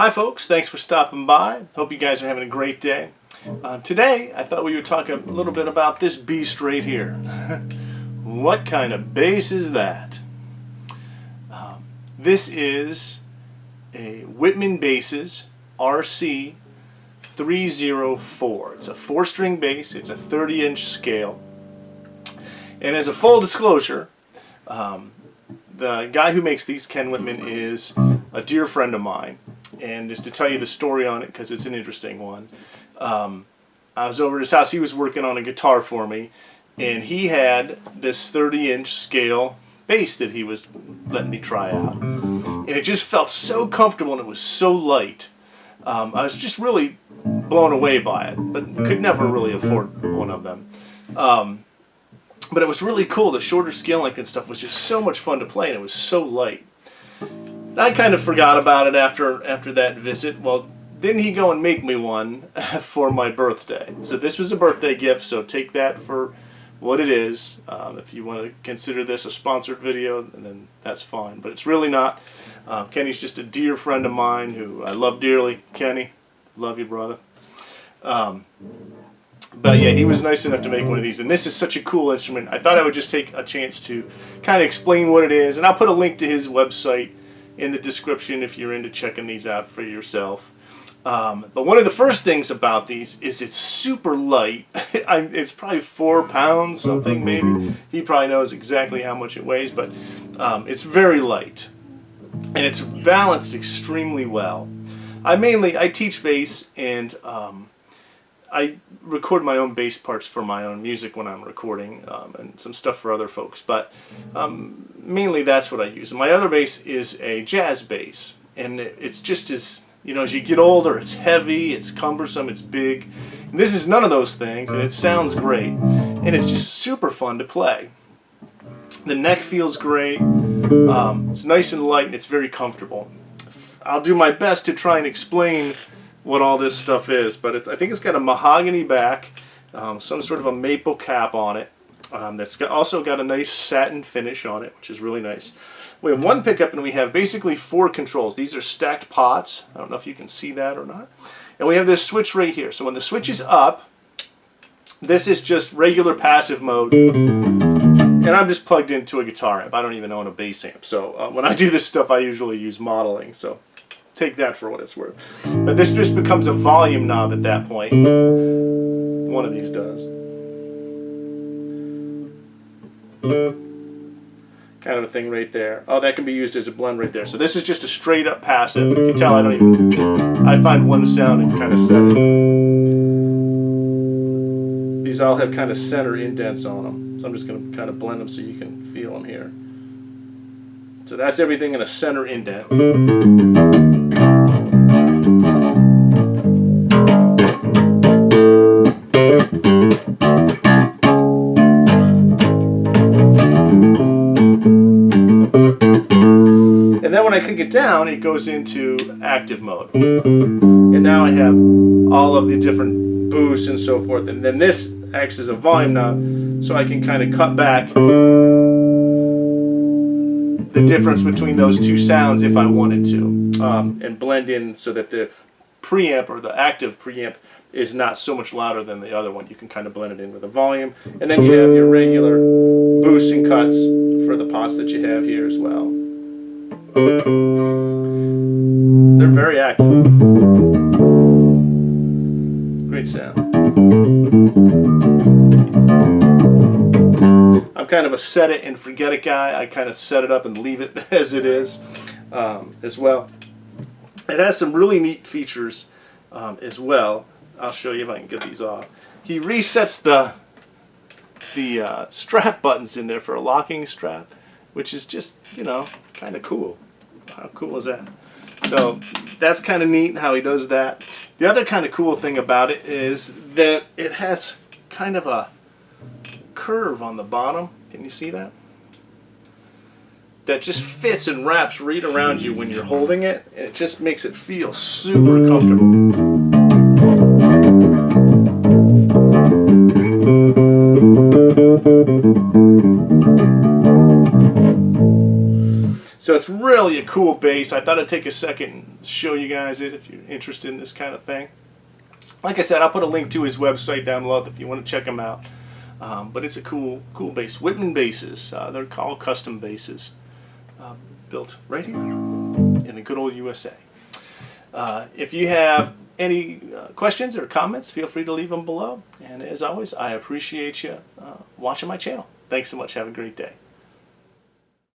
Hi folks, thanks for stopping by. Hope you guys are having a great day. Today I thought we would talk a little bit about this beast right here. What kind of bass is that? This is a Wittman Basses RC304. It's a 4-string bass. It's a 30-inch scale. And as a full disclosure, the guy who makes these, Ken Wittman, is a dear friend of mine. And just to tell you the story on it, because it's an interesting one, I was over at his house. He was working on a guitar for me, and he had this 30-inch scale bass that he was letting me try out. And it just felt so comfortable, and it was so light. I was just really blown away by it, but could never really afford one of them. But it was really cool. The shorter scale length and stuff was just so much fun to play, and it was so light. I kind of forgot about it after that visit. Well, didn't he go and make me one for my birthday? So this was a birthday gift, so take that for what it is. If you want to consider this a sponsored video, then that's fine. But it's really not. Kenny's just a dear friend of mine who I love dearly. Kenny, love you, brother. But yeah, he was nice enough to make one of these, and this is such a cool instrument. I thought I would just take a chance to kind of explain what it is, and I'll put a link to his website in the description if you're into checking these out for yourself. But one of the first things about these is it's super light. It's probably 4 pounds, something maybe. He probably knows exactly how much it weighs, but it's very light. And it's balanced extremely well. I teach bass, and I record my own bass parts for my own music when I'm recording, and some stuff for other folks, but mainly that's what I use. And my other bass is a jazz bass, and it's just as you get older, it's heavy, it's cumbersome, it's big. And this is none of those things, and it sounds great, and it's just super fun to play. The neck feels great, it's nice and light, and it's very comfortable. I'll do my best to try and explain what all this stuff is, but I think it's got a mahogany back, some sort of a maple cap on it. That's also got a nice satin finish on it, which is really nice. We have one pickup, and we have basically 4 controls. These are stacked pots. I don't know if you can see that or not. And we have this switch right here. So when the switch is up, this is just regular passive mode. And I'm just plugged into a guitar amp. I don't even own a bass amp. So when I do this stuff, I usually use modeling. So take that for what it's worth. But this just becomes a volume knob at that point. One of these does. Kind of a thing right there. Oh, that can be used as a blend right there. So this is just a straight up passive. You can tell I find one sound and kind of set it. These all have kind of center indents on them. So I'm just going to kind of blend them so you can feel them here. So that's everything in a center indent. And then when I kick it down, it goes into active mode. And now I have all of the different boosts and so forth. And then this acts as a volume knob, so I can kind of cut back the difference between those two sounds if I wanted to, and blend in so that the preamp, or the active preamp, is not so much louder than the other one. You can kind of blend it in with the volume, and then you have your regular boosts and cuts for the pots that you have here as well. They're very active. Great sound. I'm kind of a set it and forget it guy. I kind of set it up and leave it as it is as well. It has some really neat features as well. I'll show you if I can get these off. He resets the strap buttons in there for a locking strap, which is just, kind of cool. How cool is that? So that's kind of neat how he does that. The other kind of cool thing about it is that it has kind of a curve on the bottom. Can you see that? That just fits and wraps right around you when you're holding it. It just makes it feel super comfortable. So it's really a cool bass. I thought I'd take a second and show you guys it if you're interested in this kind of thing. Like I said, I'll put a link to his website down below if you want to check him out. But it's a cool bass. Wittman basses. They're called custom basses. Built right here in the good old USA. If you have any questions or comments, feel free to leave them below. And as always, I appreciate you watching my channel. Thanks so much. Have a great day.